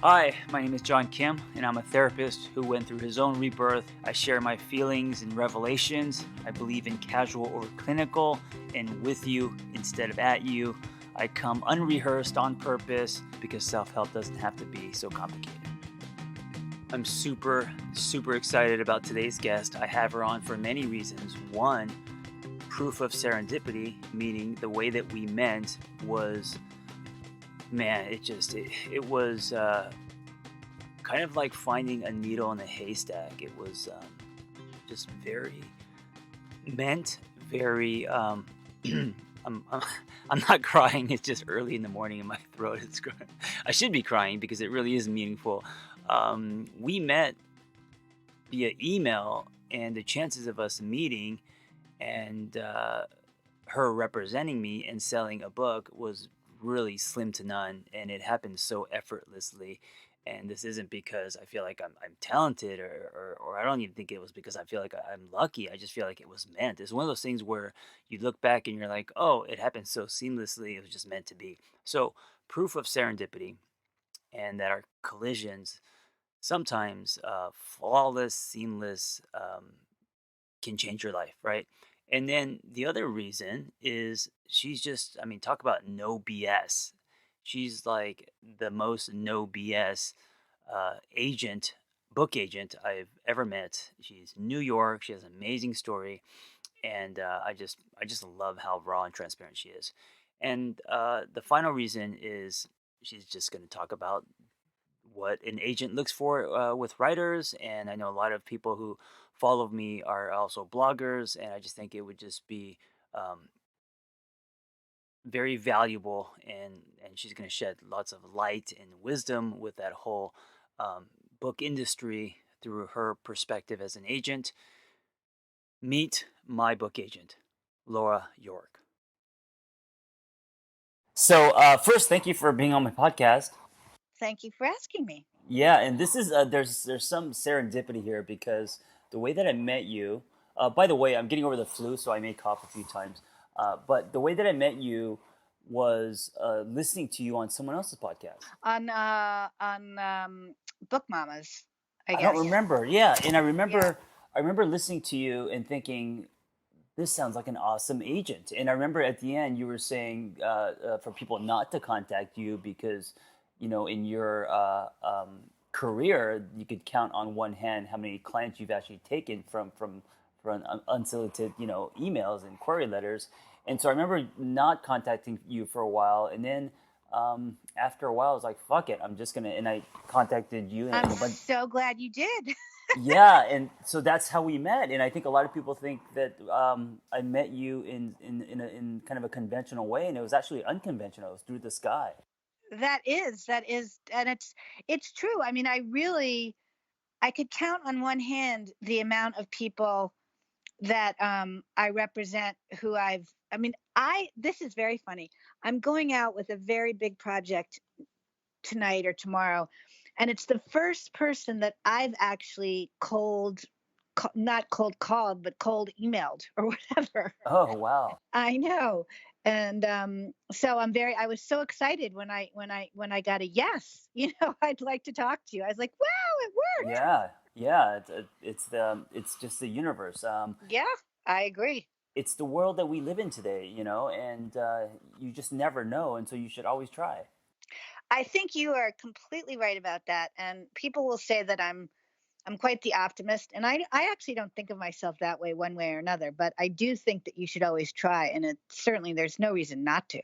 Hi, my name is John Kim, and I'm a therapist who went through his own rebirth. I share my feelings and revelations. I believe in casual over clinical and with you instead of at you. I come unrehearsed on purpose because self-help doesn't have to be so complicated. I'm super excited about today's guest. I have her on for many reasons. One, proof of serendipity, meaning the way that we met was, man, it was kind of like finding a needle in a haystack. It was just very I'm not crying. It's just early in the morning and my throat is crying. I should be crying because it really is meaningful. We met via email, and the chances of us meeting and her representing me and selling a book was really slim to none, and it happened so effortlessly. And this isn't because I feel like I'm talented, or I don't even think it was because I feel like I'm lucky. I just feel like it was meant. It's one of those things where you look back and you're like, oh, it happened so seamlessly. It was just meant to be. So, proof of serendipity, and that our collisions sometimes flawless, seamless, can change your life, right? And then the other reason is she's just, I mean, talk about no BS. She's like the most no BS agent, book agent I've ever met. She's New York. She has an amazing story, and I just love how raw and transparent she is. And the final reason is she's just going to talk about what an agent looks for with writers. And I know a lot of people who follow me are also bloggers, and I just think it would just be um, very valuable. And she's going to shed lots of light and wisdom with that whole um, book industry through her perspective as an agent. Meet my book agent, Laura Yorke. So, first, thank you for being on my podcast. Thank you for asking me. Yeah, and this is there's some serendipity here because the way that I met you. By the way, I'm getting over the flu, so I may cough a few times. But the way that I met you was listening to you on someone else's podcast. On Book Mamas, I I don't guess. remember. Yeah, and Yeah. I remember listening to you and thinking, this sounds like an awesome agent. And I remember at the end you were saying for people not to contact you because, in your career, you could count on one hand how many clients you've actually taken from unsolicited, emails and query letters. And so I remember not contacting you for a while, and then after a while, I was like, "Fuck it, I'm just gonna." And I contacted you I'm and a bunch. so glad you did. Yeah, and so that's how we met. And I think a lot of people think that I met you in kind of a conventional way, and it was actually unconventional. It was through the sky. That is, and it's true. I mean, I could count on one hand the amount of people that I represent who I mean, this is very funny. I'm going out with a very big project tonight or tomorrow, and it's the first person that I've actually not cold called, but cold emailed or whatever. Oh wow! I know. And so I was so excited when I got a yes. I'd like to talk to you. I was like, wow, it worked. Yeah, yeah. It's just the universe. Yeah, I agree. It's the world that we live in today, and you just never know, and so you should always try. I think you are completely right about that. And people will say that I'm quite the optimist, and I actually don't think of myself that way one way or another, but I do think that you should always try, and certainly there's no reason not to.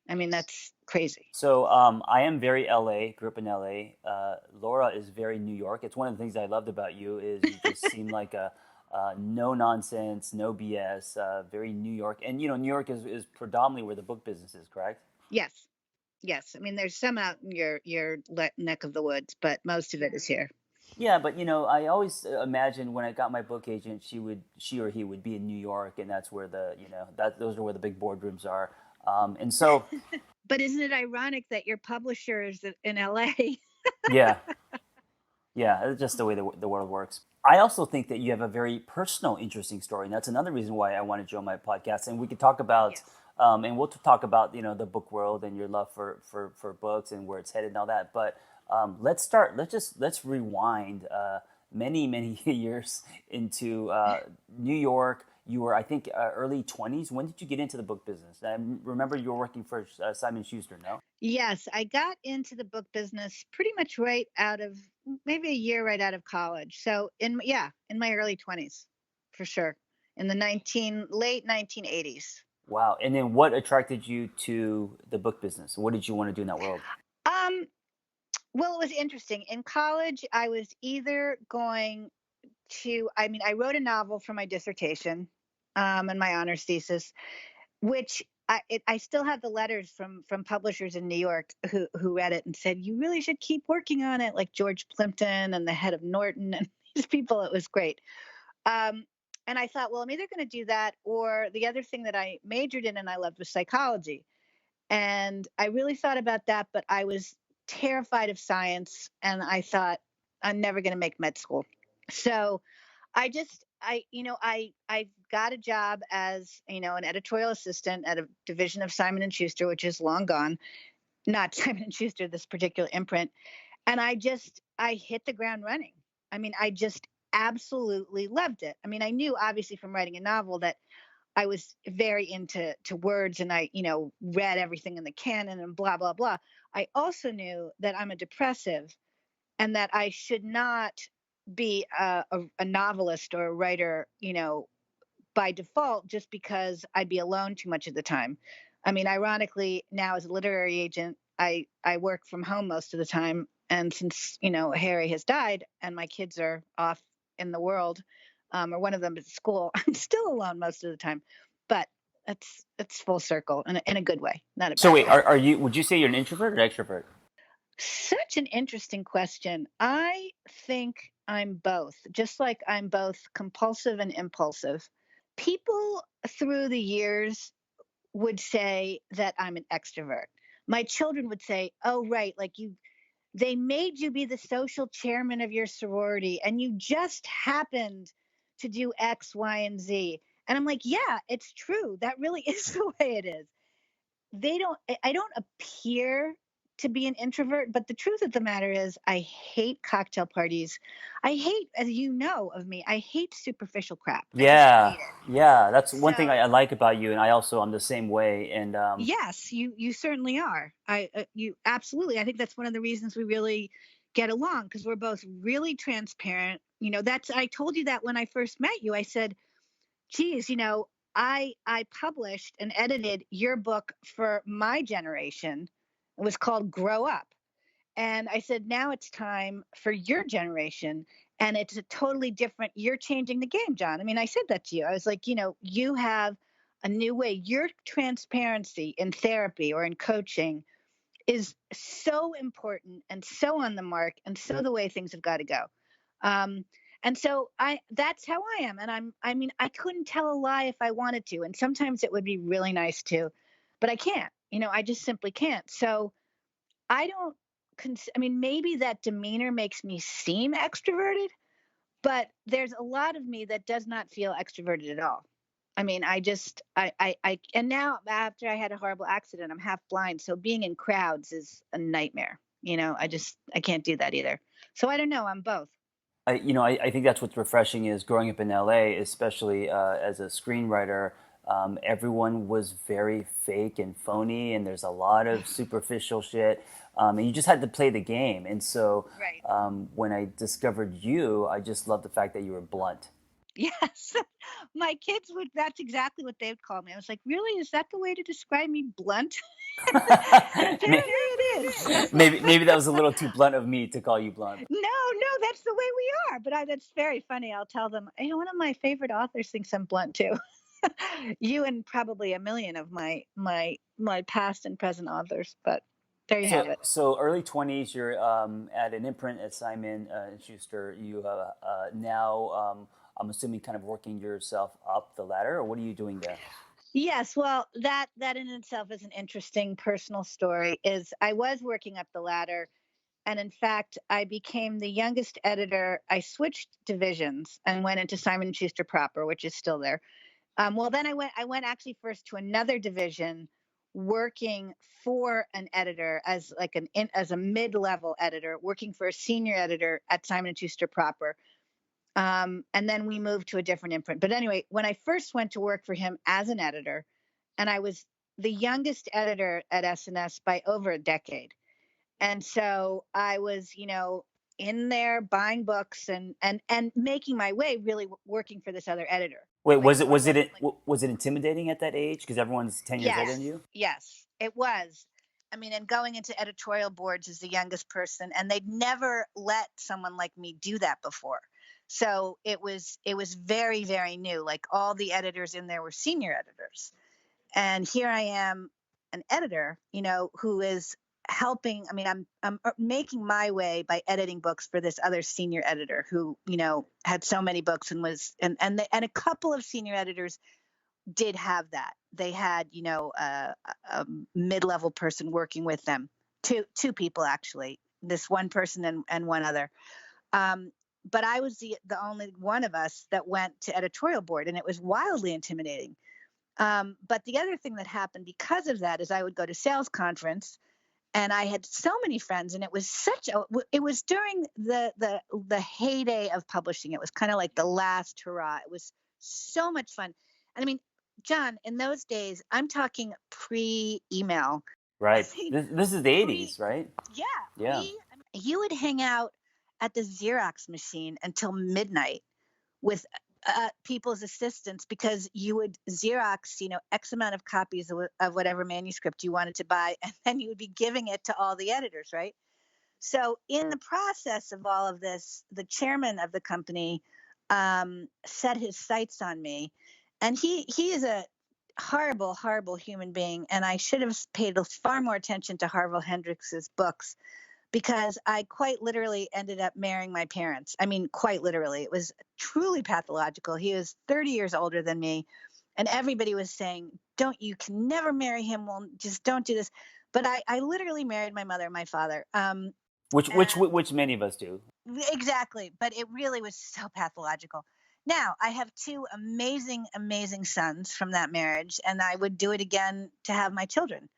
I mean, that's crazy. So I am very LA. Grew up in LA. Laura is very New York. It's one of the things I loved about you is you just seem like a no nonsense, no BS, very New York. And New York is predominantly where the book business is, correct? Yes. Yes. I mean, there's some out in your neck of the woods, but most of it is here. Yeah, but I always imagined when I got my book agent, she or he would be in New York, and that's where those are where the big boardrooms are. And so, But isn't it ironic that your publisher is in LA? yeah, yeah, it's just the way the world works. I also think that you have a very personal, interesting story, and that's another reason why I wanted you on my podcast. And we could talk about Yes. And we'll talk about the book world and your love for books and where it's headed and all that. But let's start. Let's rewind many years into New York. You were, I think, early 20s. When did you get into the book business? I remember you were working for Simon Schuster. No. Yes, I got into the book business pretty much right out of maybe a year right out of college. So in my early 20s, for sure. In the 19 late 1980s. Wow. And then what attracted you to the book business? What did you want to do in that world? Um well, it was interesting. In college, I was either going I mean, I wrote a novel for my dissertation and my honors thesis, which I still have the letters from publishers in New York who read it and said you really should keep working on it, like George Plimpton and the head of Norton and these people. It was great. Um, and I thought, well, I'm either going to do that or the other thing that I majored in and I loved was psychology. And I really thought about that, but I was terrified of science, and I thought I'm never going to make med school. So I got a job as, an editorial assistant at a division of Simon and Schuster, which is long gone, not Simon and Schuster, this particular imprint. And I hit the ground running. I mean, I just absolutely loved it. I mean, I knew obviously from writing a novel that I was very into words and I, read everything in the canon and blah, blah, blah. I also knew that I'm a depressive and that I should not be a novelist or a writer, by default, just because I'd be alone too much of the time. I mean, ironically, now as a literary agent, I work from home most of the time. And since, Harry has died and my kids are off in the world, or one of them is at school, I'm still alone most of the time. But it's full circle in a good way, not a So bad wait, way. are you? Would you say you're an introvert or extrovert? Such an interesting question. I think I'm both, just like I'm both compulsive and impulsive. People through the years would say that I'm an extrovert. My children would say, "Oh, right, like they made you be the social chairman of your sorority and you just happened to do X, Y, and Z." And I'm like, "Yeah, it's true. That really is the way it is." I don't appear to be an introvert, but the truth of the matter is I hate cocktail parties. I hate, as you know of me, I hate superficial crap. I just Yeah, hate it. yeah. That's one thing I So like about you, and I also I'm the same way. And yes, you certainly are. You absolutely. I think that's one of the reasons we really get along because we're both really transparent. That's I told you that when I first met you. I said, "Geez, I published and edited your book for my generation. It was called Grow Up." And I said, now it's time for your generation. And it's a totally different, you're changing the game, John. I mean, I said that to you. I was like, you have a new way. Your transparency in therapy or in coaching is so important and so on the mark and so the way things have got to go. Um, and so that's how I am. And I mean, I couldn't tell a lie if I wanted to. And sometimes it would be really nice to, but I can't, I just simply can't. So I don't I mean, maybe that demeanor makes me seem extroverted, but there's a lot of me that does not feel extroverted at all. I mean, and now after I had a horrible accident, I'm half blind. So being in crowds is a nightmare. I can't do that either. So I don't know. I'm both. I think that's what's refreshing is growing up in LA, especially as a screenwriter. Everyone was very fake and phony, and there's a lot of superficial shit. And you just had to play the game. And so Right. when I discovered you, I just love the fact that you were blunt. Yes. My kids that's exactly what they would call me. I was like, really? Is that the way to describe me? Blunt? And May- apparently it is. maybe that was a little too blunt of me to call you blunt. No, no, that's the way we are. But that's very funny. I'll tell them, one of my favorite authors thinks I'm blunt too. You and probably a million of my past and present authors. But there you So, have it. so early 20s, you're at an imprint at Simon and Schuster. You now, I'm assuming, kind of working yourself up the ladder, or what are you doing there? Yes, well, that in itself is an interesting personal story. Is I was working up the ladder, and in fact, I became the youngest editor. I switched divisions and went into Simon and Schuster proper, which is still there. Well, then I went actually first to another division, working for an editor as like as a mid-level editor, working for a senior editor at Simon and Schuster proper. And then we moved to a different imprint. But anyway, when I first went to work for him as an editor, and I was the youngest editor at SNS by over a decade. And so I was, in there buying books and making my way, really working for this other editor. Wait, Like, was so it I was wasn't it like, was it intimidating at that age because everyone's 10 years older than yes, you? yes, it was. I mean, and going into editorial boards as the youngest person, and they'd never let someone like me do that before. So it was very, very new. Like all the editors in there were senior editors. And here I am, an editor, who is helping. I mean, I'm making my way by editing books for this other senior editor who, had so many books and was and a couple of senior editors did have that. They had, a mid-level person working with them. Two people actually. This one person and one other. Um, but I was the only one of us that went to editorial board, and it was wildly intimidating. But the other thing that happened because of that is I would go to sales conference, and I had so many friends, and it was during the heyday of publishing. It was kind of like the last hurrah. It was so much fun. And I mean, John, in those days, I'm talking pre-email. I Right. mean, This is the pre, 80s, right? yeah, Yeah. you would hang out at the Xerox machine until midnight with people's assistants because you would Xerox, X amount of copies of whatever manuscript you wanted to buy, and then you would be giving it to all the editors, right? So, in the process of all of this, the chairman of the company set his sights on me, and he is a horrible, horrible human being, and I should have paid far more attention to Harville Hendricks's books because I quite literally ended up marrying my parents. I mean, quite literally. It was truly pathological. He was 30 years older than me. And everybody was saying, you can never marry him. Well, just don't do this. But I literally married my mother and my father. Which many of us do. Exactly. But it really was so pathological. Now, I have two amazing, amazing sons from that marriage, and I would do it again to have my children.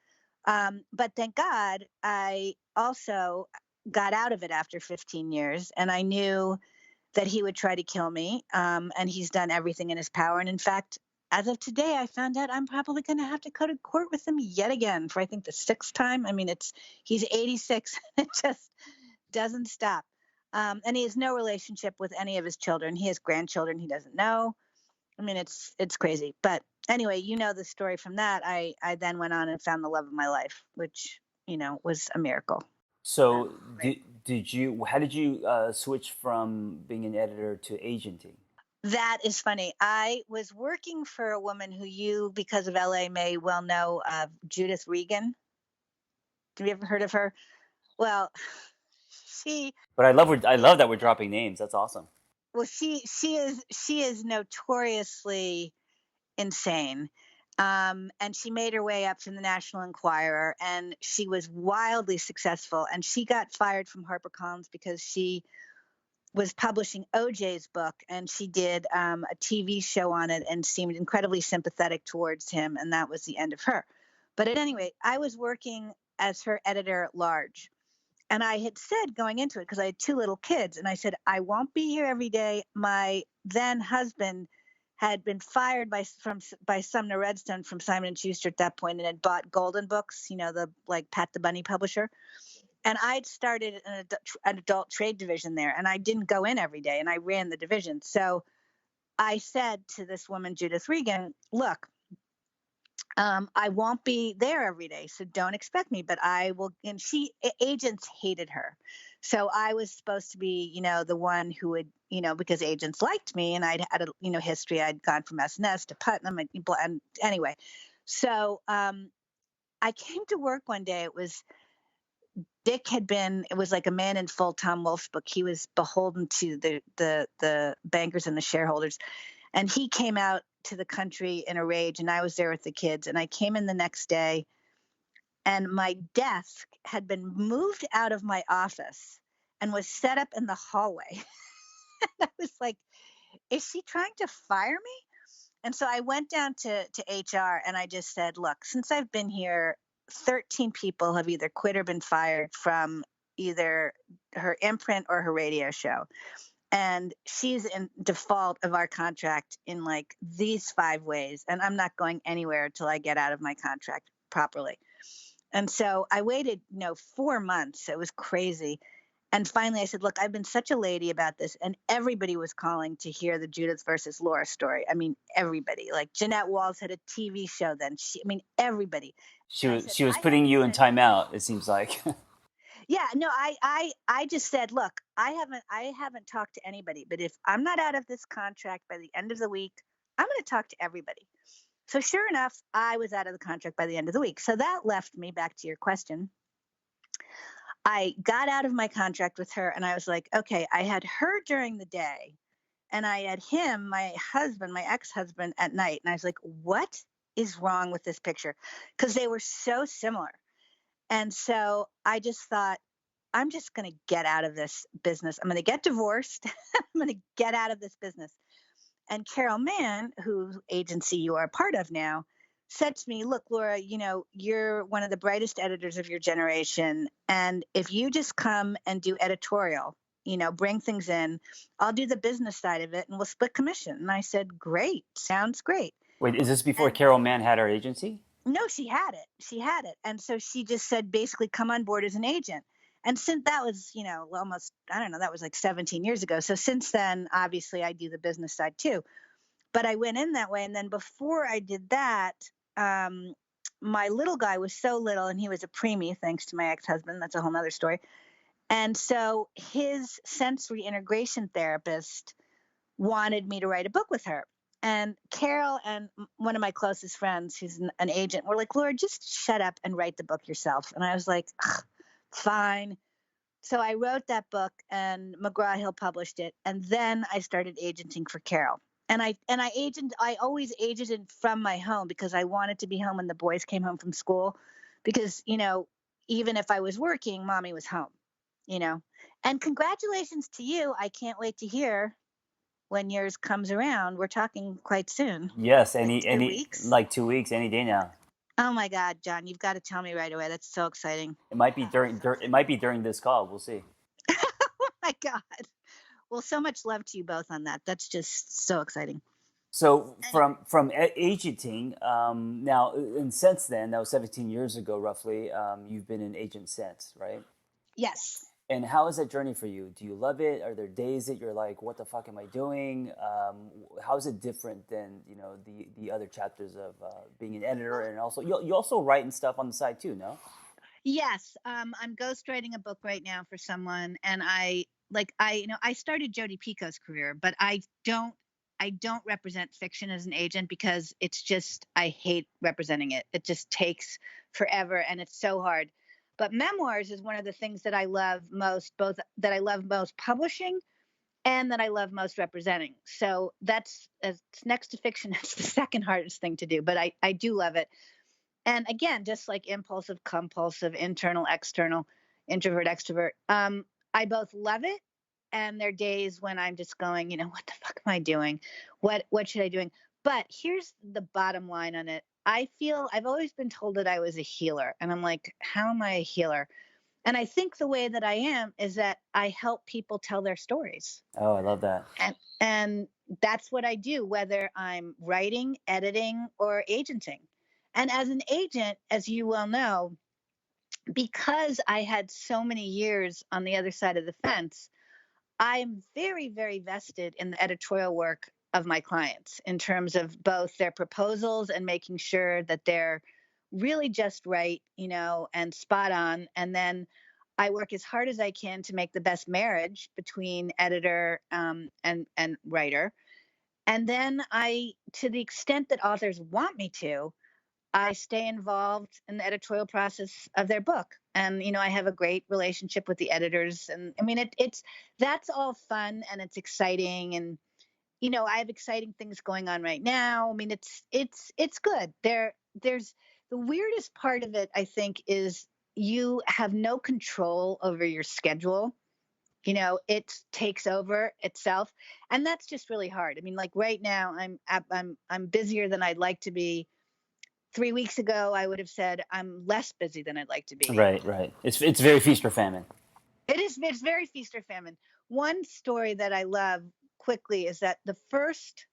But thank God I also got out of it after 15 years, and I knew that he would try to kill me. And he's done everything in his power. And in fact, as of today, I found out I'm probably going to have to go to court with him yet again for I think the sixth time. I mean, he's 86. It just doesn't stop. And he has no relationship with any of his children. He has grandchildren he doesn't know. I mean, it's crazy. But anyway, the story from that. I then went on and found the love of my life, which was a miracle. So Right. how did you switch from being an editor to agenting? That is funny. I was working for a woman who you, because of LA, may well know, Judith Regan. Have you ever heard of her? Well, she But I love that we're dropping names. That's awesome. she is notoriously insane. And she made her way up from the National Enquirer, and she was wildly successful. And she got fired from HarperCollins because she was publishing OJ's book, and she did a TV show on it and seemed incredibly sympathetic towards him, and that was the end of her. But at any rate, I was working as her editor at large. And I had said going into it, because I had two little kids, and I said, I won't be here every day. My then husband had been fired by Sumner Redstone from Simon and Schuster at that point, and had bought Golden Books, the like Pat the Bunny publisher. And I'd started an adult trade division there, and I didn't go in every day, and I ran the division. So I said to this woman, Judith Regan, look, I won't be there every day, so don't expect me, but I will. And agents hated her. So I was supposed to be, the one who would, because agents liked me, and I'd had a, history. I'd gone from SNS to Putnam, and anyway. So I came to work one day. It was like a man in full Tom Wolfe's book. He was beholden to the bankers and the shareholders. And he came out to the country in a rage, and I was there with the kids. And I came in the next day, and my desk had been moved out of my office and was set up in the hallway. I was like, is she trying to fire me? And so I went down to HR and I just said, look, since I've been here, 13 people have either quit or been fired from either her imprint or her radio show. And she's in default of our contract in like these 5 ways. And I'm not going anywhere until I get out of my contract properly. And so I waited, 4 months. It was crazy. And finally, I said, look, I've been such a lady about this. And everybody was calling to hear the Judith versus Laura story. I mean, everybody. Like Jeanette Walls had a TV show then. Everybody. She And I was said, she was I putting haven't you in said, timeout. It seems like. yeah, no, I just said, look, I haven't talked to anybody, but if I'm not out of this contract by the end of the week, I'm going to talk to everybody. So sure enough, I was out of the contract by the end of the week. So that left me, back to your question, I got out of my contract with her and I was like, okay, I had her during the day and I had him, my husband, my ex-husband, at night. And I was like, what is wrong with this picture? Because they were so similar. And so I just thought, I'm just going to get out of this business. I'm going to get divorced. I'm going to get out of this business. And Carol Mann, whose agency you are a part of now, said to me, look, Laura, you're one of the brightest editors of your generation. And if you just come and do editorial, bring things in, I'll do the business side of it and we'll split commission. And I said, great, sounds great. Wait, is this before And Carol Mann had her agency? no, she had it. She had it. And so she just said, basically, come on board as an agent. And since that was, almost, I don't know, that was like 17 years ago. So since then, obviously, I do the business side too. But I went in that way. And then before I did that, um, my little guy was so little and he was a preemie, thanks to my ex-husband. That's a whole nother story. And so his sensory integration therapist wanted me to write a book with her. And Carol and one of my closest friends, who's an agent, were like, Laura, just shut up and write the book yourself. And I was like, fine. So I wrote that book and McGraw-Hill published it. And then I started agenting for Carol. And I always agented from my home because I wanted to be home when the boys came home from school. Because, even if I was working, mommy was home, And congratulations to you. I can't wait to hear when yours comes around. We're talking quite soon. Yes, Like any 2 weeks. like 2 weeks, any day now. Oh my God, John, you've got to tell me right away. That's so exciting. It might be it might be during this call. We'll see. Oh my God. Well, so much love to you both on that. That's just so exciting. So Anyway, from agenting now, and since then, that was 17 years ago, roughly. You've been an agent since, right? yes. And how is that journey for you? Do you love it? Are there days that you're like, "What the fuck am I doing?" How is it different than the other chapters of being an editor, and also you also write and stuff on the side too, no? Yes. I'm ghostwriting a book right now for someone, and I started Jodi Picoult's career, but I don't represent fiction as an agent because it's just, I hate representing it. It just takes forever and it's so hard. But memoirs is one of the things that I love most, both that I love most publishing and that I love most representing. So that's, as next to fiction, it's the second hardest thing to do, but I do love it. And again, just like impulsive, compulsive, internal, external, introvert, extrovert, I both love it, and there are days when I'm just going, what the fuck am I doing? What should I doing? But here's the bottom line on it. I feel I've always been told that I was a healer, and I'm like, how am I a healer? And I think the way that I am is that I help people tell their stories. Oh, I love that. And that's what I do, whether I'm writing, editing, or agenting. And as an agent, as you well know, because I had so many years on the other side of the fence, I'm very, very vested in the editorial work of my clients in terms of both their proposals and making sure that they're really just right, and spot on. And then I work as hard as I can to make the best marriage between editor and writer. And then to the extent that authors want me to, I stay involved in the editorial process of their book. And, I have a great relationship with the editors. And I mean, it's that's all fun and it's exciting. And, I have exciting things going on right now. I mean, it's good. There's the weirdest part of it, I think, is you have no control over your schedule. it takes over itself. And that's just really hard. I mean, like right now I'm busier than I'd like to be. 3 weeks ago, I would have said I'm less busy than I'd like to be. Right, right. It's very feast or famine. It's very feast or famine. One story that I love quickly is that the first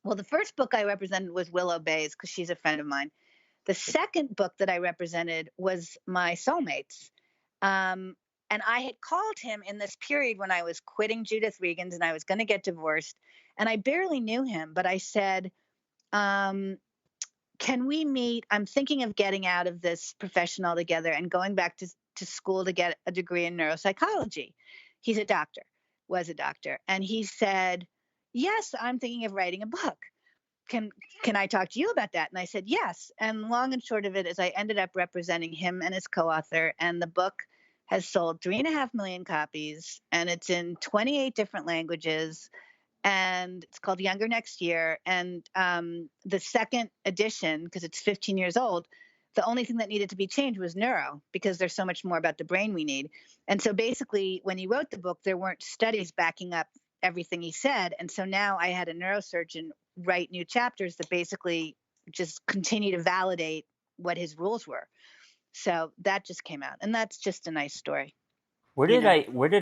book I represented was Willow Bays because she's a friend of mine. The second book that I represented was my soulmates. Um, and I had called him in this period when I was quitting Judith Regan's and I was going to get divorced. And I barely knew him, but I said, um, can we meet? I'm thinking of getting out of this profession altogether and going back to school to get a degree in neuropsychology. He's a doctor, was a doctor. And he said, yes, I'm thinking of writing a book. Can can I talk to you about that? And I said, yes. And long and short of it is I ended up representing him and his co-author. And the book has sold 3.5 million copies and it's in 28 different languages and it's called Younger Next Year. And the second edition, because it's 15 years old, the only thing that needed to be changed was neuro, because there's so much more about the brain we need. And so basically, when he wrote the book, there weren't studies backing up everything he said. And so now I had a neurosurgeon write new chapters that basically just continue to validate what his rules were. So that just came out, and that's just a nice story. Where did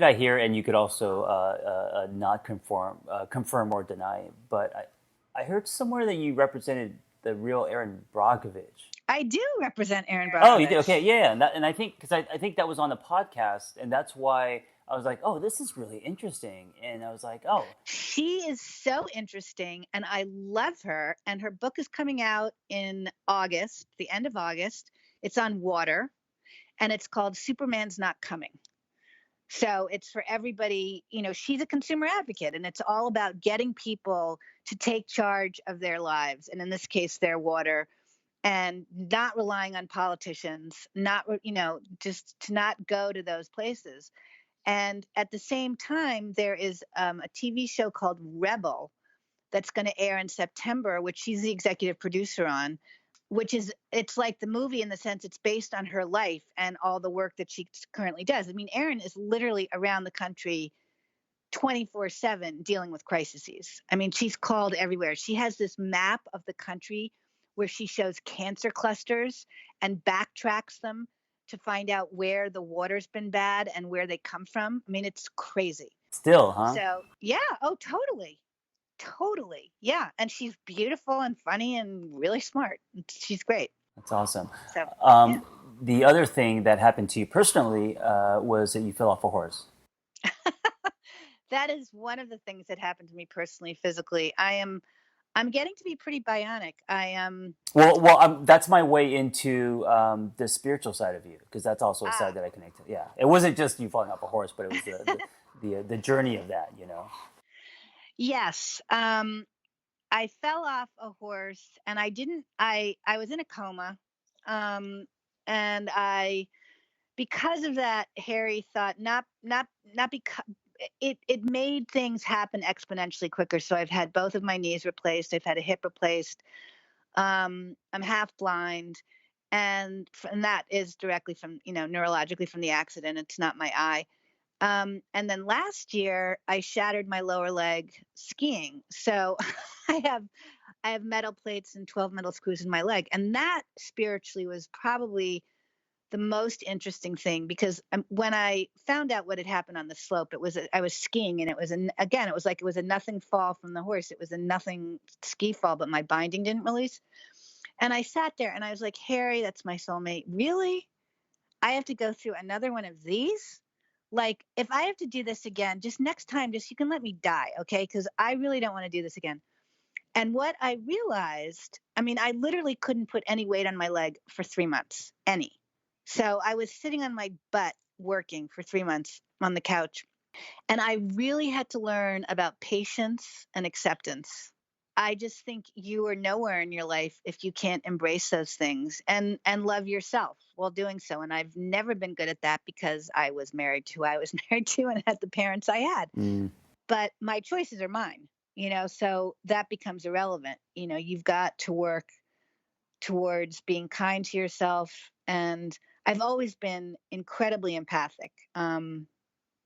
I hear? And you could also not confirm or deny. But I heard somewhere that you represented the real Erin Brockovich. I do represent Erin Oh, you did. Okay, Brockovich. yeah, and I think because I think that was on the podcast, and that's why I was like, oh, this is really interesting, and I was like, oh, She is so interesting and I love her. And her book is coming out in August, the end of August. It's on water and it's called Superman's Not Coming. So it's for everybody. She's a consumer advocate and it's all about getting people to take charge of their lives. And in this case, their water, and not relying on politicians, just to not go to those places. And at the same time, there is a TV show called Rebel that's going to air in September, which she's the executive producer on, it's like the movie in the sense it's based on her life and all the work that she currently does. I mean, Erin is literally around the country 24/7 dealing with crises. I mean, she's called everywhere. She has this map of the country where she shows cancer clusters and backtracks them to find out where the water's been bad and where they come from. I mean, it's crazy. still, huh? So, yeah, oh, totally. Totally. Yeah. And she's beautiful and funny and really smart. She's great. That's awesome. So, yeah. Um, the other thing that happened to you personally was that you fell off a horse. That is one of the things that happened to me personally, physically. I'm getting to be pretty bionic. I am. That's my way into the spiritual side of you, because that's also a Ah, side that I connect to. Yeah, it wasn't just you falling off a horse, but it was the journey of that. yes. I fell off a horse, and I didn't. I was in a coma, um, and because of that, Harry thought not because it made things happen exponentially quicker. So I've had both of my knees replaced. I've had a hip replaced. I'm half blind, and that is directly from neurologically from the accident. It's not my eye. And then last year I shattered my lower leg skiing. So I have I have metal plates and 12 metal screws in my leg. And that spiritually was probably the most interesting thing because when I found out what had happened on the slope, I was skiing and again, it was like it was a nothing fall from the horse. It was a nothing ski fall, but my binding didn't release. And I sat there and I was like, Harry, that's my soulmate. Really? I have to go through another one of these? Like, if I have to do this again, just next time, just you can let me die, okay? Because I really don't want to do this again. And what I realized, I mean, I literally couldn't put any weight on my leg for 3 months, any. So I was sitting on my butt working for 3 months on the couch. And I really had to learn about patience and acceptance. I just think you are nowhere in your life if you can't embrace those things and love yourself while doing so. And I've never been good at that because I was married to who I was married to and had the parents I had. Mm. But my choices are mine, so that becomes irrelevant. You've got to work towards being kind to yourself. And I've always been incredibly empathic.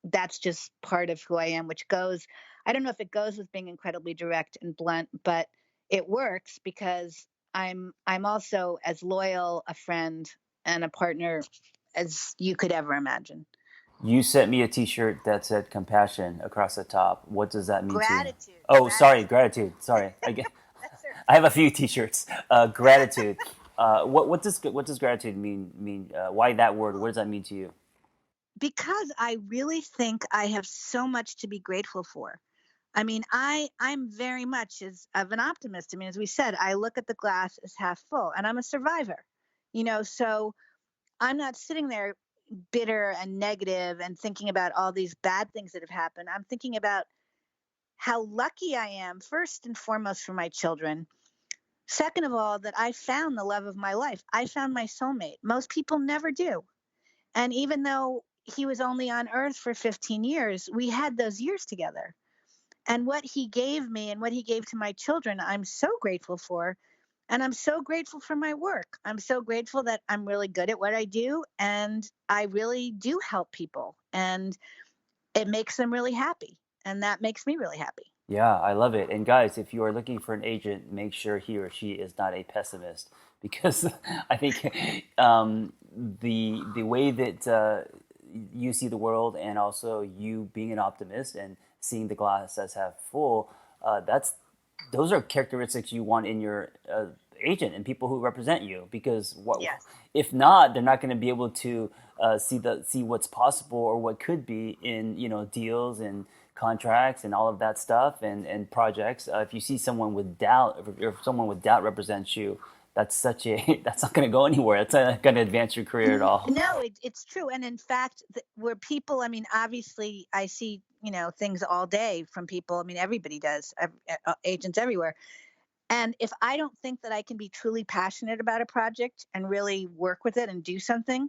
that's just part of who I am, which goes, I don't know if it goes with being incredibly direct and blunt, but it works because I'm also as loyal a friend and a partner as you could ever imagine. You sent me a T-shirt that said "compassion" across the top. What does that mean to you? Gratitude, Oh, sorry, gratitude. gratitude. Sorry, That's it. I have a few T-shirts. Gratitude. What does gratitude mean? Why that word? What does that mean to you? Because I really think I have so much to be grateful for. I mean, I'm very much as of an optimist. I mean, as we said, I look at the glass as half full, and I'm a survivor. So I'm not sitting there bitter and negative and thinking about all these bad things that have happened. I'm thinking about how lucky I am, first and foremost, for my children. Second of all, that I found the love of my life. I found my soulmate. Most people never do. And even though he was only on earth for 15 years, we had those years together. And what he gave me and what he gave to my children, I'm so grateful for. And I'm so grateful for my work. I'm so grateful that I'm really good at what I do. And I really do help people. And it makes them really happy. And that makes me really happy. Yeah, I love it. And guys, if you are looking for an agent, make sure he or she is not a pessimist, because I think the way that you see the world, and also you being an optimist and seeing the glass as half full, that's those are characteristics you want in your agent and people who represent you. Because what Yes. if not, they're not going to be able to see what's possible or what could be in deals and contracts and all of that stuff and projects. If you see someone with doubt, if someone with doubt represents you, that's such a that's not going to go anywhere. That's not going to advance your career at all. No, it's true. And in fact, where people, I mean, obviously, I see, things all day from people. I mean, everybody does, agents everywhere. And if I don't think that I can be truly passionate about a project and really work with it and do something,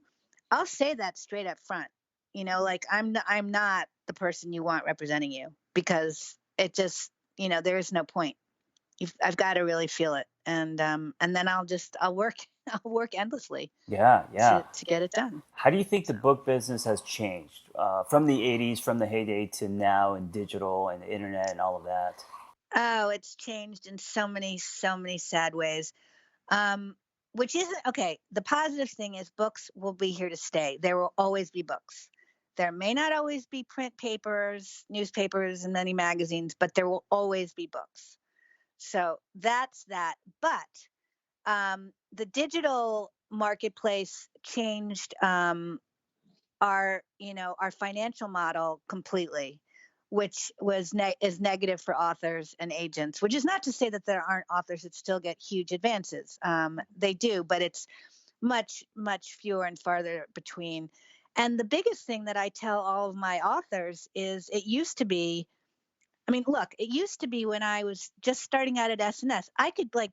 I'll say that straight up front. Like I'm not the person you want representing you, because it just, there is no point. I've got to really feel it, and then I'll work I'll work endlessly Yeah, yeah. to get it done. How do you think the So. book business has changed from the '80s, from the heyday to now, and digital and the internet and all of that? Oh, it's changed in so many sad ways. Um, which isn't okay. The positive thing is books will be here to stay. There will always be books. There may not always be print papers, newspapers, and many magazines, but there will always be books. So that's that. But the digital marketplace changed our financial model completely, which is negative for authors and agents. Which is not to say that there aren't authors that still get huge advances. They do, but it's much fewer and farther between. And the biggest thing that I tell all of my authors is, it used to be, I mean, look, it used to be when I was just starting out at SNS, I could like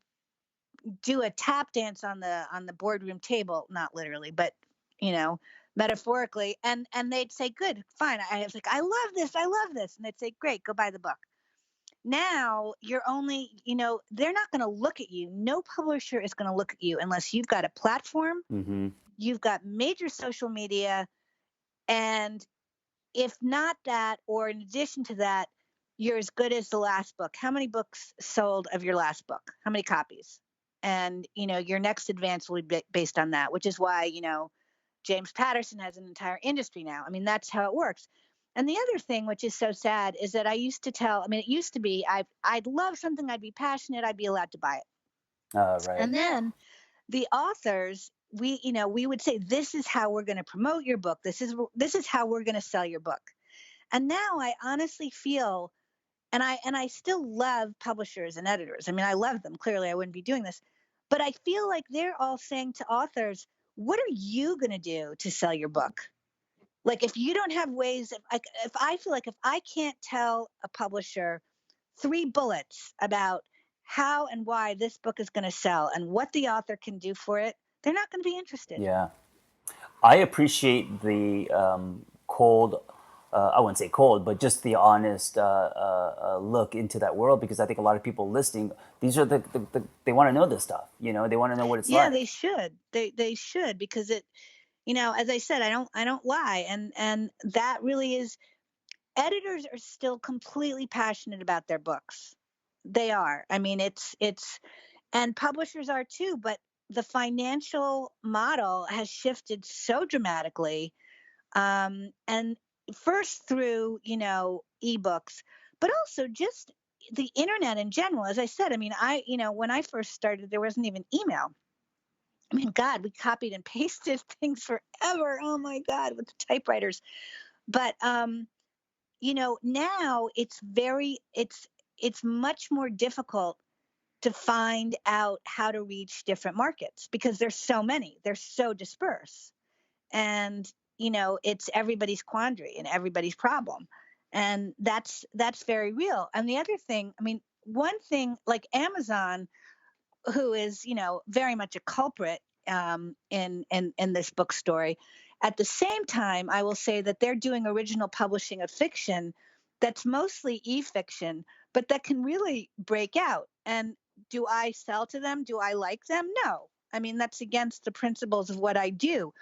do a tap dance on the boardroom table, not literally, but you know, metaphorically, and they'd say, "Good, fine." I was like, I love this," and they'd say, "Great, go buy the book." Now you're only, they're not going to look at you. No publisher is going to look at you unless you've got a platform, Mm-hmm. you've got major social media, and if not that, or in addition to that, you're as good as the last book. How many books sold of your last book? How many copies? And your next advance will be based on that, which is why James Patterson has an entire industry now. I mean, that's how it works. And the other thing, which is so sad, is that I used to tell. I mean, it used to be I'd love something, I'd be passionate, I'd be allowed to buy it, Right. and then the authors, we would say, this is how we're going to promote your book, this is how we're going to sell your book. And now I honestly feel, and I still love publishers and editors. I mean, I love them. Clearly, I wouldn't be doing this. But I feel like they're all saying to authors, what are you going to do to sell your book? Like, if you don't have ways, if I feel like if I can't tell a publisher 3 bullets about how and why this book is going to sell and what the author can do for it, they're not going to be interested. Yeah. I appreciate the cold, I wouldn't say cold, but just the honest look into that world, because I think a lot of people listening, these are they want to know this stuff. They want to know what it's Yeah, like. they should. They should, because it, as I said, I don't lie. And that really is, editors are still completely passionate about their books. They are. I mean, and publishers are too, but the financial model has shifted so dramatically. And first through, ebooks, but also just the internet in general. As I said, I mean, when I first started, there wasn't even email. I mean, God, we copied and pasted things forever. Oh my God, with the typewriters. But now it's much more difficult to find out how to reach different markets because there's so many. They're so dispersed. And it's everybody's quandary and everybody's problem. And that's very real. And the other thing, I mean, one thing like Amazon, who is very much a culprit in this book story. At the same time, I will say that they're doing original publishing of fiction that's mostly e-fiction, but that can really break out. And do I sell to them? Do I like them? No. I mean, that's against the principles of what I do.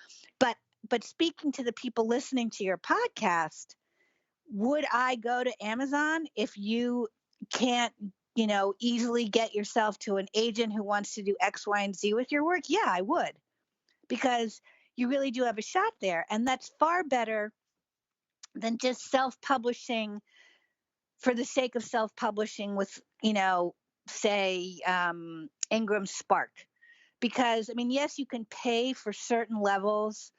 But speaking to the people listening to your podcast, would I go to Amazon if you can't, easily get yourself to an agent who wants to do X, Y, and Z with your work? Yeah, I would, because you really do have a shot there. And that's far better than just self-publishing for the sake of self-publishing with, say, Ingram Spark. Because, I mean, yes, you can pay for certain levels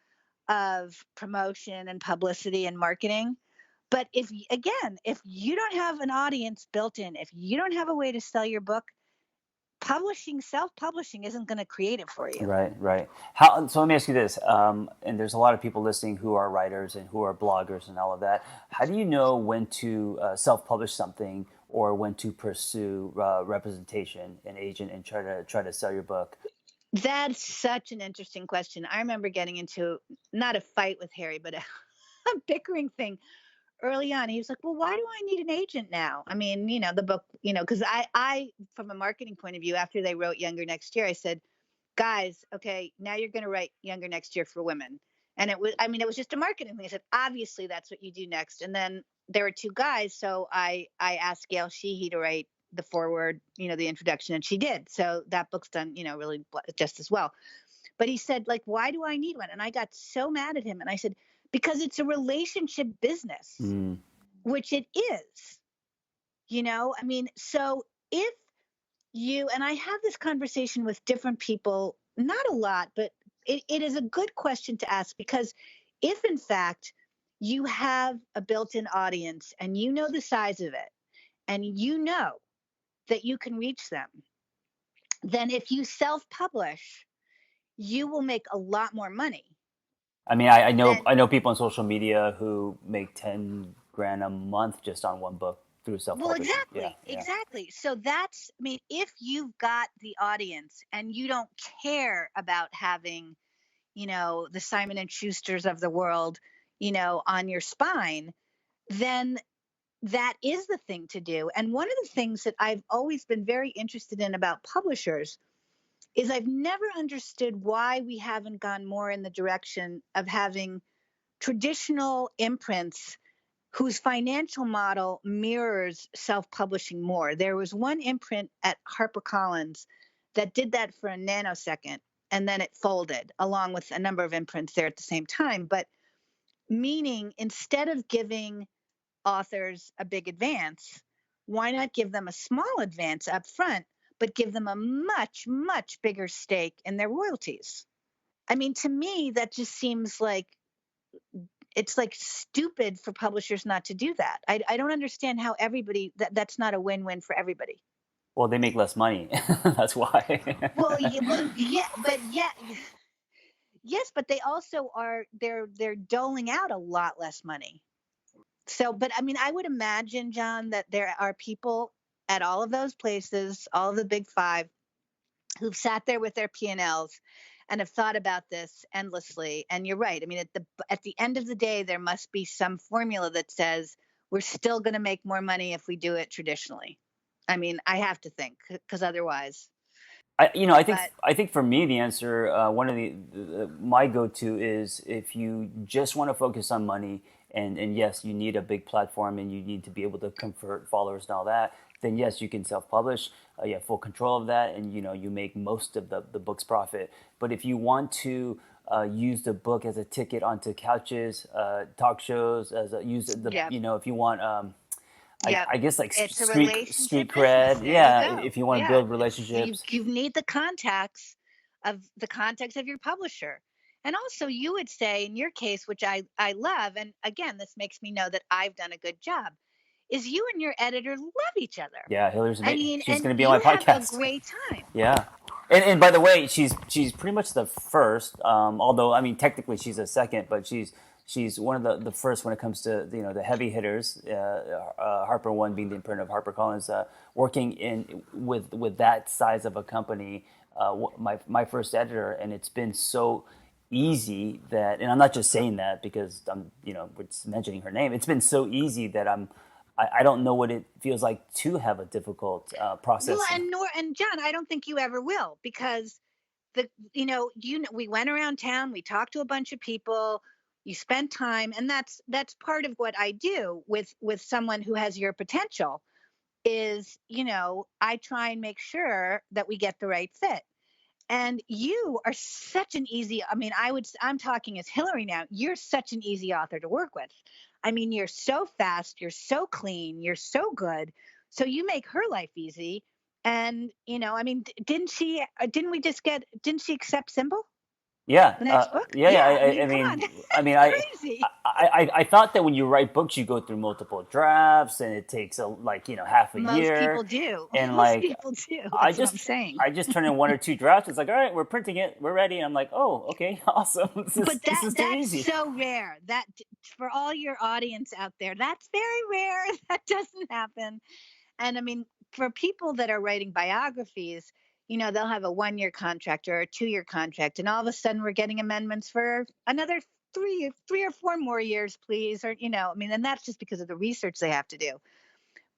of promotion and publicity and marketing. But if you don't have an audience built in, if you don't have a way to sell your book, self-publishing isn't going to create it for you. Right, right. So let me ask you this, and there's a lot of people listening who are writers and who are bloggers and all of that. How do you know when to self-publish something or when to pursue representation, an agent, and try to sell your book? That's such an interesting question. I remember getting into not a fight with Harry, but a bickering thing early on. He was like, "Well, why do I need an agent now?" I mean, the book, because I, from a marketing point of view, after they wrote Younger Next Year, I said, guys, okay, now you're going to write Younger Next Year for women. And it was just a marketing thing. I said, obviously that's what you do next. And then there were two guys. So I asked Gail Sheehy to write the foreword, the introduction, and she did. So that book's done, really just as well. But he said, like, why do I need one? And I got so mad at him. And I said, because it's a relationship business, which it is, I mean, so if and I have this conversation with different people, not a lot, but it is a good question to ask, because if in fact you have a built-in audience and you know the size of it and you know that you can reach them, then if you self-publish, you will make a lot more money. I mean, I know people on social media who make 10 grand a month just on one book through self-publishing. Well, exactly. So that's, I mean, if you've got the audience and you don't care about having, the Simon and Schusters of the world, on your spine, then that is the thing to do. And one of the things that I've always been very interested in about publishers is I've never understood why we haven't gone more in the direction of having traditional imprints whose financial model mirrors self-publishing more. There was one imprint at HarperCollins that did that for a nanosecond, and then it folded, along with a number of imprints there at the same time. But meaning, instead of giving authors a big advance, why not give them a small advance up front, but give them a much, much bigger stake in their royalties? I mean, to me, that just seems like it's like stupid for publishers not to do that. I don't understand how that's not a win-win for everybody. Well, they make less money. That's why. Yes, but they also they're doling out a lot less money. So, but I mean, I would imagine, John, that there are people at all of those places, all of the big five, who've sat there with their P&Ls and have thought about this endlessly. And you're right. I mean, at the end of the day, there must be some formula that says we're still going to make more money if we do it traditionally. I mean, I have to think, because otherwise. But I think for me the answer, one of my go-to is if you just want to focus on money, and yes, you need a big platform and you need to be able to convert followers and all that, then yes, you can self-publish. You have full control of that, and you make most of the book's profit. But if you want to use the book as a ticket onto couches, talk shows, use the yeah, if you want. yeah, I guess like it's a street relationship business. cred. There you Yeah, go. if you want to Yeah, build you relationships. you need the contacts of your publisher. And also you would say in your case, which I love, and again, this makes me know that I've done a good job, is you and your editor love each other. Yeah, Hillary's I amazing. mean, She's and going to be on you my have a podcast. great time. Yeah, and by the way, she's pretty much the first. Although I mean, technically she's a second, but she's one of the first when it comes to the heavy hitters. Harper One being the imprint of HarperCollins, working in with that size of a company. My first editor, and it's been so easy that, and I'm not just saying that because I'm we're just mentioning her name. It's been so easy that I don't know what it feels like to have a difficult Well, process. and John, I don't think you ever will, because we went around town, we talked to a bunch of people, you spent time, and that's part of what I do with someone who has your potential is, I try and make sure that we get the right fit. And you are such an easy, I mean, I'm talking as Hillary now, you're such an easy author to work with. I mean, you're so fast, you're so clean, you're so good. So you make her life easy. And, I mean, didn't she accept Symbol, Yeah, the next book? yeah, yeah. Yeah. I mean, I come on. mean, I mean, That's crazy. I thought that when you write books, you go through multiple drafts, and it takes half a Most year, people do. and Most people do. I That's what I'm just saying. I just turn in one or two drafts. It's like, all right, we're printing it, we're ready. And I'm like, oh, okay, awesome. But This is too that's easy. so rare. That for all your audience out there, that's very rare. That doesn't happen. And I mean, for people that are writing biographies, they'll have a 1-year contract or a 2-year contract, and all of a sudden we're getting amendments for another three or four more years, please. Or, I mean, and that's just because of the research they have to do.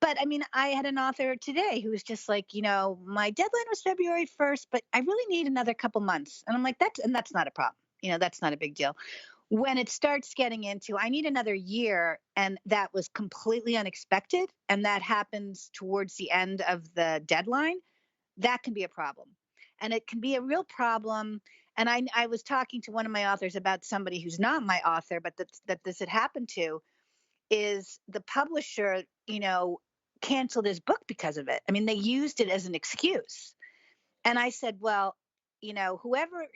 But I mean, I had an author today who was just like, my deadline was February 1st, but I really need another couple months. And I'm like, that's not a problem. That's not a big deal. When it starts getting into, I need another year, and that was completely unexpected, and that happens towards the end of the deadline, that can be a problem. And it can be a real problem. And I was talking to one of my authors about somebody who's not my author, but that this had happened to, is the publisher, canceled his book because of it. I mean, they used it as an excuse. And I said, well, whoever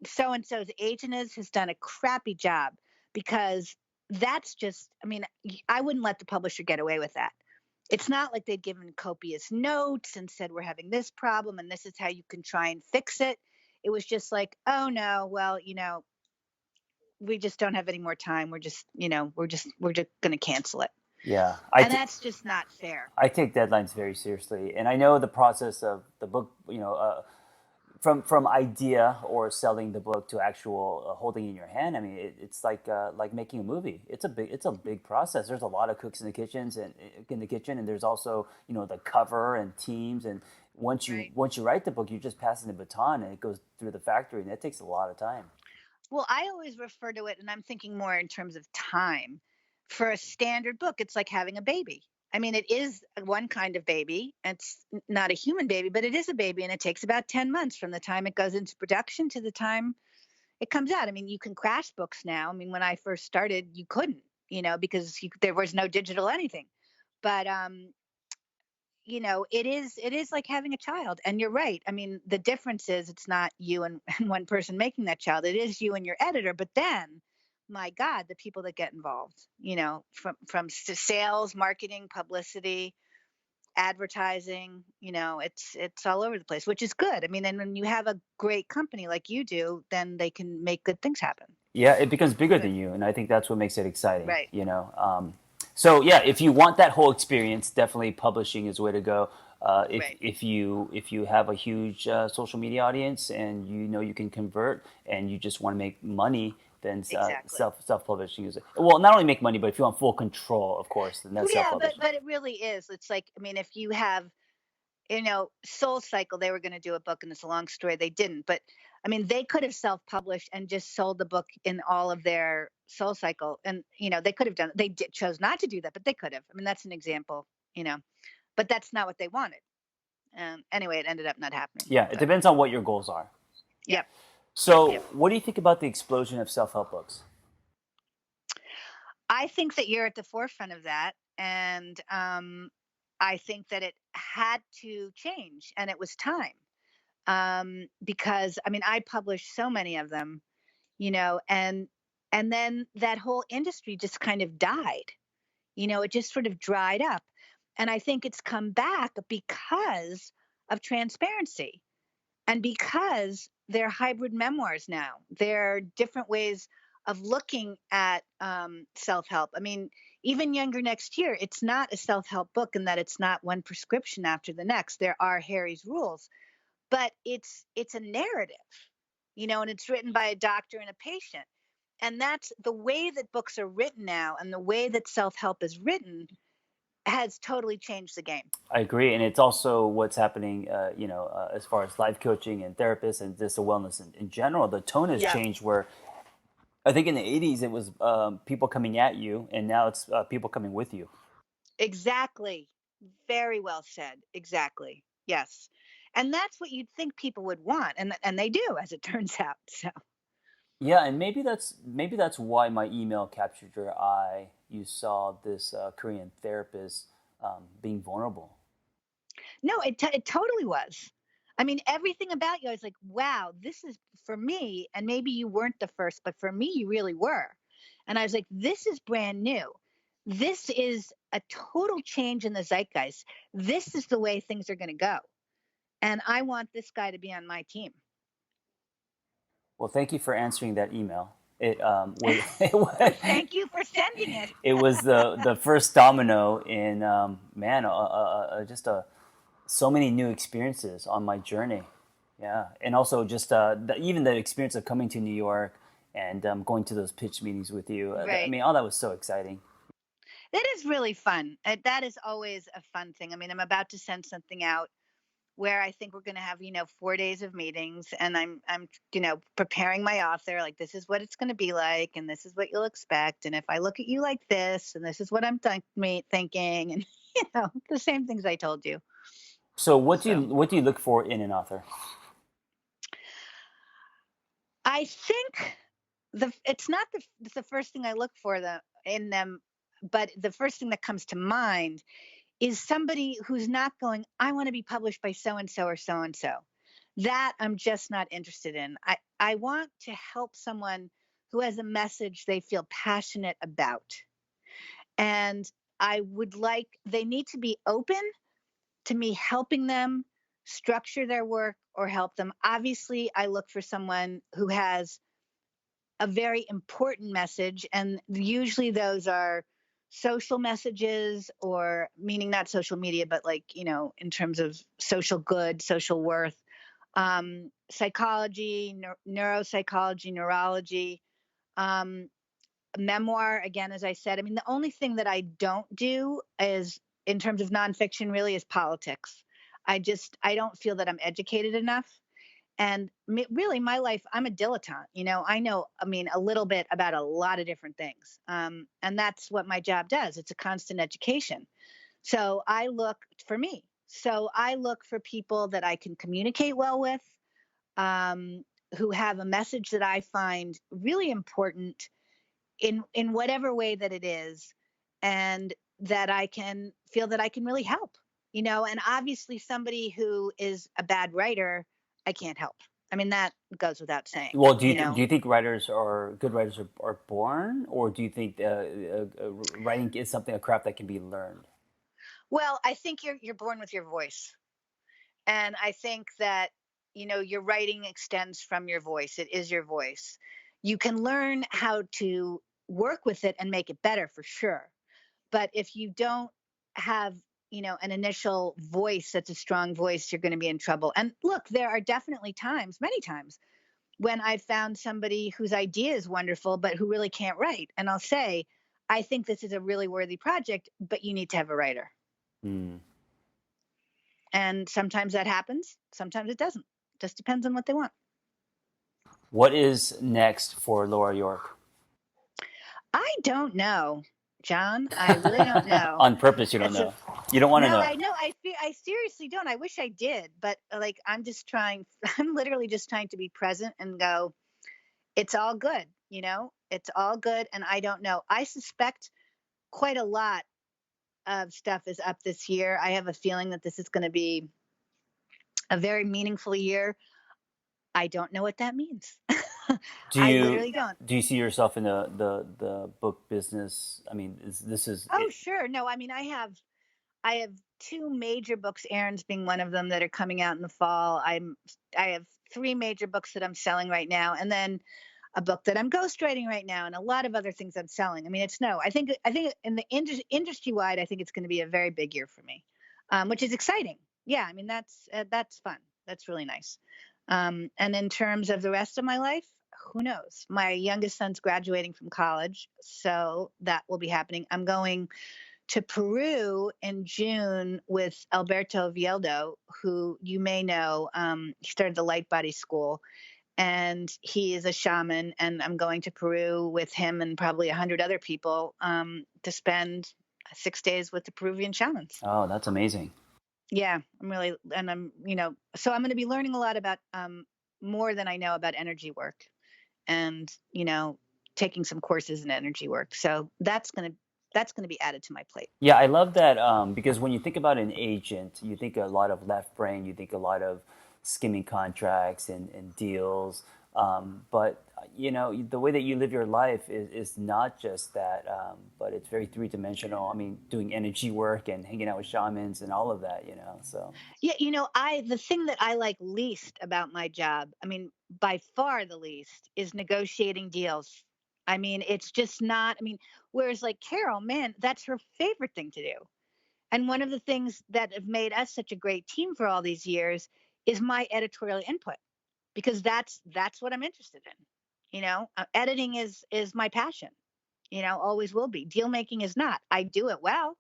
so and so's agent is has done a crappy job, because that's just, I mean, I wouldn't let the publisher get away with that. It's not like they'd given copious notes and said, we're having this problem and this is how you can try and fix it. It was just like, oh no, well, we just don't have any more time. We're just going to cancel it. Yeah, And that's just not fair. I take deadlines very seriously, and I know the process of the book. From idea or selling the book to actual holding in your hand. I mean, it's like making a movie. It's a big process. There's a lot of cooks in the kitchens and in the kitchen, and there's also the cover and teams. And Right. once you write the book, you're just passing the baton, and it goes through the factory, and that takes a lot of time. Well, I always refer to it, and I'm thinking more in terms of time. For a standard book, it's like having a baby. I mean, it is one kind of baby. It's not a human baby, but it is a baby, and it takes about 10 months from the time it goes into production to the time it comes out. I mean, you can crash books now. I mean, when I first started, you couldn't, because there was no digital anything. But it is like having a child. And you're right. I mean, the difference is it's not you and, and one person making that child. It is you and your editor. But then, my God, the people that get involved, from sales, marketing, publicity, advertising, it's all over the place, which is good. I mean, and when you have a great company like you do, then they can make good things happen. Yeah, it becomes bigger Good. than you, and I think that's what makes it exciting. Right. So yeah, if you want that whole experience, definitely publishing is the way to go. Right. If you have a huge social media audience and you can convert and you just want to make money, then Exactly. self publishing is well, not only make money, but if you want full control, of course, then that's self Yeah, but publishing. it really is. It's like, I mean, Soul Cycle, they were going to do a book, and it's a long story. They didn't, but I mean, they could have self-published and just sold the book in all of their Soul Cycle, and they could have done. They chose not to do that, but they could have. I mean, that's an example, but that's not what they wanted. And anyway, it ended up not happening. Yeah, it But depends on what your goals are. yep, So, yep. what do you think about the explosion of self-help books? I think that you're at the forefront of that, and I think that it had to change, and it was time. Because I mean, I published so many of them, and then that whole industry just kind of died. It just sort of dried up. And I think it's come back because of transparency and because they're hybrid memoirs now. They're different ways of looking at self help. I mean, even Younger Next Year, it's not a self help book in that it's not one prescription after the next. There are Harry's rules, but it's a narrative, and it's written by a doctor and a patient. And that's the way that books are written now, and the way that self-help is written has totally changed the game. I agree, and it's also what's happening, as far as life coaching and therapists and just the wellness in general. The tone has Yeah, changed. Where I think in the '80s it was people coming at you, and now it's people coming with you. exactly. Very well said. Exactly. Yes. And that's what you'd think people would want, and they do, as it turns out. So Yeah, and maybe that's why my email captured your eye. You saw this Korean therapist being vulnerable. no, it totally was. I mean, everything about you, I was like, wow, this is for me. And maybe you weren't the first, but for me, you really were. And I was like, this is brand new. This is a total change in the zeitgeist. This is the way things are going to go. And I want this guy to be on my team. Well, thank you for answering that email. It was it was, Thank you for sending it. it was the first domino in man, just so many new experiences on my journey. Yeah, and also just even the experience of coming to New York and going to those pitch meetings with you. I Right. mean, all that was so exciting. That is really fun. That is always a fun thing. I mean, I'm about to send something out where I think we're going to have, 4 days of meetings, and I'm preparing my author, like, this is what it's going to be like, and this is what you'll expect, and if I look at you like this, and this is what I'm thinking, and the same things I told you. So, So what do you look for in an author? I think it's not the first thing I look for in them, but the first thing that comes to mind is somebody who's not going, I want to be published by so and so or so and so. That I'm just not interested in. I want to help someone who has a message they feel passionate about. And they need to be open to me helping them structure their work or help them. Obviously, I look for someone who has a very important message, and usually those are social messages, or meaning not social media, but like, in terms of social good, social worth, psychology, neuropsychology, neurology, um, memoir. Again, as I said, I mean, the only thing that I don't do is, in terms of nonfiction, really, is politics. I don't feel that I'm educated enough. And really, my life, I'm a dilettante. I know, I mean, a little bit about a lot of different things. And that's what my job does. It's a constant education. So I look for me. So I look for people that I can communicate well with, who have a message that I find really important in whatever way that it is, and that I can feel that I can really help. And obviously, somebody who is a bad writer, I can't help. I mean, that goes without saying. Well, do you think good writers are born, or do you think writing is something, a craft that can be learned? Well, I think you're born with your voice, and I think that your writing extends from your voice. It is your voice. You can learn how to work with it and make it better, for sure. But if you don't have, an initial voice that's a strong voice, you're going to be in trouble. And look, there are definitely times, many times, when I found somebody whose idea is wonderful, but who really can't write. And I'll say, I think this is a really worthy project, but you need to have a writer. Hmm. And sometimes that happens, sometimes it doesn't. Just depends on what they want. What is next for Laura Yorke? I don't know, John. I really don't know. On purpose, you don't It's a know. You don't want to No, know. I know. I seriously don't. I wish I did, but like I'm just trying. I'm literally just trying to be present and go. It's all good, It's all good, and I don't know. I suspect quite a lot of stuff is up this year. I have a feeling that this is going to be a very meaningful year. I don't know what that means. Do I you literally don't. do you see yourself in the book business? I mean, this is Oh, it. sure. No, I mean, I have two major books, Erin's being one of them, that are coming out in the fall. I have three major books that I'm selling right now, and then a book that I'm ghostwriting right now, and a lot of other things I'm selling. I mean, it's no. I think in the industry wide, I think it's going to be a very big year for me, which is exciting. Yeah, I mean that's fun. That's really nice. And in terms of the rest of my life, who knows? My youngest son's graduating from college, so that will be happening. I'm going to Peru in June with Alberto Vieldo, who you may know. He started the Light Body School, and he is a shaman. And I'm going to Peru with him and probably 100 other people to spend 6 days with the Peruvian shamans. Oh, that's amazing. Yeah, I'm really, and so I'm going to be learning a lot about more than I know about energy work, and taking some courses in energy work. So that's going to be added to my plate. Yeah, I love that because when you think about an agent, you think a lot of left brain, you think a lot of skimming contracts and deals. But the way that you live your life is not just that, but it's very three dimensional. I mean, doing energy work and hanging out with shamans and all of that. So Yeah, I the thing that I like least about my job, I mean, by far the least, is negotiating deals. I mean, it's just not, I mean, whereas like Carol, man, that's her favorite thing to do. And one of the things that have made us such a great team for all these years is my editorial input, because that's what I'm interested in. Editing is my passion. Always will be. Deal making is not. I do it well,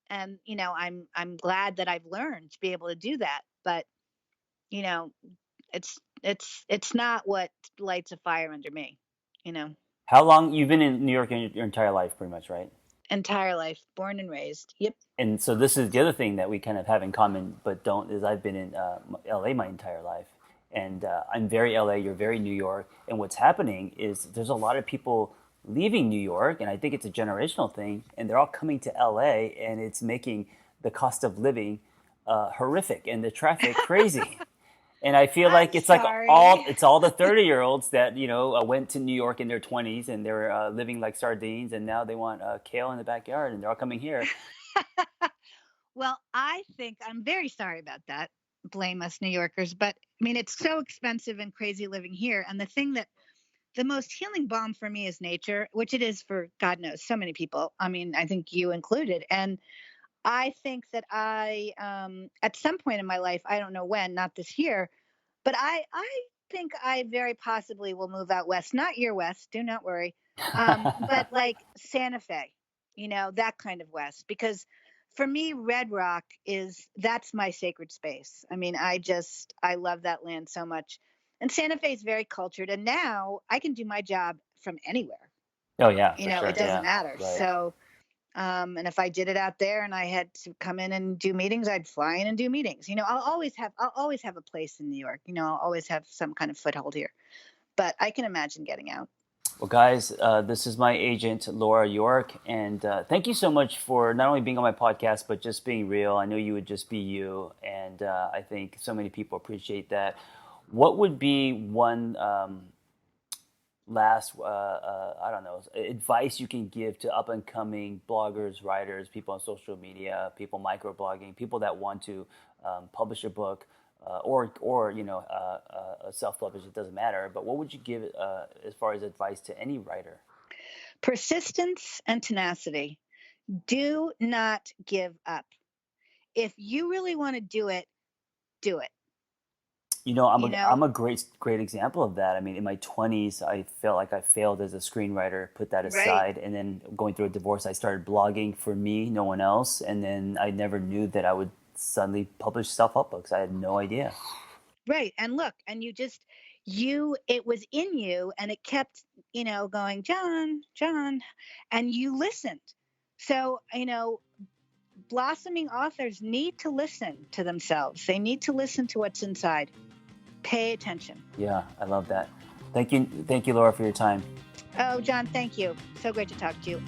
and I'm glad that I've learned to be able to do that. But you know, it's not what lights a fire under me. You know, how long you've been in New York in your entire life, pretty much, right? entire life, born and raised. Yep. And so this is the other thing that we kind of have in common, but don't, is I've been in LA my entire life. And I'm very LA, you're very New York. And what's happening is there's a lot of people leaving New York, and I think it's a generational thing, and they're all coming to LA, and it's making the cost of living horrific and the traffic crazy. And I feel I'm like sorry. it's all the 30-year-olds that went to New York in their 20s and they're living like sardines, and now they want kale in the backyard, and they're all coming here. Well, I think I'm very sorry about that. Blame us New Yorkers, but I mean it's so expensive and crazy living here. And the most healing balm for me is nature, which it is for God knows so many people. I mean, I think you included. And I think that at some point in my life, I don't know when, not this year, but I think I very possibly will move out west. Not your west, do not worry. But like Santa Fe, that kind of west. Because for me, Red Rock that's my sacred space. I mean, I love that land so much. And Santa Fe is very cultured. And now I can do my job from anywhere. Oh yeah, for It sure. doesn't Yeah, matter. right. So and if I did it out there and I had to come in and do meetings, I'd fly in and do meetings. I'll always have a place in New York. I'll always have some kind of foothold here. But I can imagine getting out. Well, guys, this is my agent, Laura Yorke, and thank you so much for not only being on my podcast, but just being real. I know you would just be you, and I think so many people appreciate that. What would be one last, I don't know, advice you can give to up and coming bloggers, writers, people on social media, people microblogging, people that want to publish a book or self publish? It doesn't matter. But what would you give as far as advice to any writer? Persistence and tenacity. Do not give up. If you really want to do it. You I'm know, a great example of that. I mean, in my 20s, I felt like I failed as a screenwriter, put that right? aside, and then going through a divorce, I started blogging for me, no one else, and then I never knew that I would suddenly published self-help books. I had no idea. Right. And look, and it was in you and it kept, going, John, John, and you listened. So, blossoming authors need to listen to themselves. They need to listen to what's inside. Pay attention. Yeah, I love that. Thank you, Laura, for your time. Oh, John, thank you. So great to talk to you.